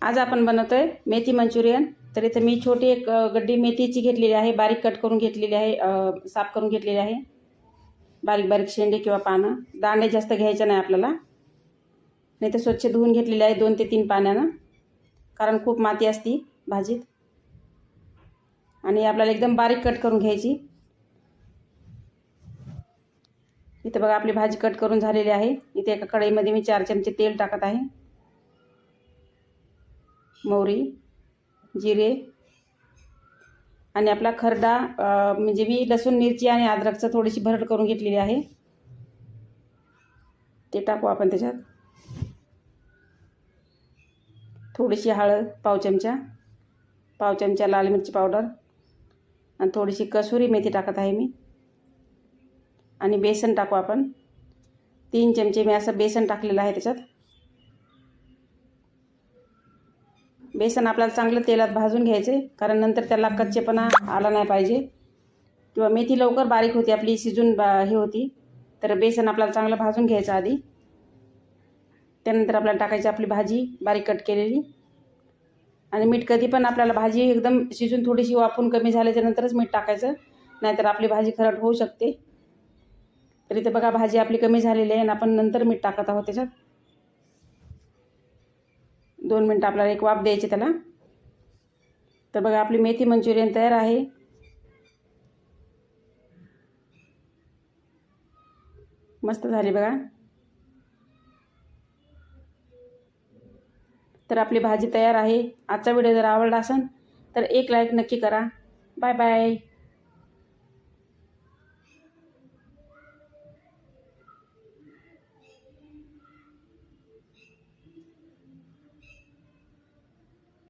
आज आपण बनवतोय मेथी मंचुरियन। तर इथे मी छोटी एक गड्डी मेथीची घेतलेली आहे, बारीक कट करून घेतलेली आहे, साफ करून घेतलेली आहे। बारीक बारीक शेंडे किंवा पानं, दाणे जास्त घ्यायचे नाही आपल्याला, नाही तर स्वच्छ धुवून घेतलेले आहे 2 ते 3 पाण्यानं, कारण खूप माती असती भाजीत। आणि आपल्याला एकदम बारीक कट करून घ्यायची। इथे बघा आपली भाजी कट करून झालेली आहे। इथे एका कढईमध्ये मी 4 चमचे तेल टाकत आहे, मोहरी, जिरे आणि आपला खरडा, म्हणजे मी लसूण मिरची आणि अद्रकचं थोडीशी भरड करून घेतलेली आहे, ते टाकू आपण त्याच्यात। थोडीशी हळद, पाव चमचा लाल मिरची पावडर आणि थोडीशी कसुरी मेथी टाकत आहे मी। आणि बेसन टाकू आपण, 3 चमचे मी असं बेसन टाकलेलं आहे त्याच्यात। बेसन आपल्याला चांगलं तेलात भाजून घ्यायचे, कारण नंतर त्याला कच्चेपणा आला नाही पाहिजे, किंवा मेथी लवकर बारीक होती आपली, शिजून हे होती। तर बेसन आपल्याला चांगलं भाजून घ्यायचं आधी। त्यानंतर आपल्याला टाकायची आपली भाजी बारीक कट केलेली। आणि मीठ कधी पण आपल्याला भाजी एकदम शिजून थोडीशी वाफून कमी झाल्याच्या नंतरच मीठ टाकायचं, नाहीतर आपली भाजी खरट होऊ शकते। तर इथे बघा भाजी आपली कमी झालेली आहे आणि आपण नंतर मीठ टाकत आहोत त्याच्यात। 2 मिनिटं आपल्याला एक वाफ द्यायची त्याला। तर बघा आपली मेथी मंचुरियन तयार आहे। मस्त झाली बघा। तर आपली भाजी तयार आहे। आजचा व्हिडिओ जर आवडला असेल तर एक लाईक नक्की करा। Bye bye.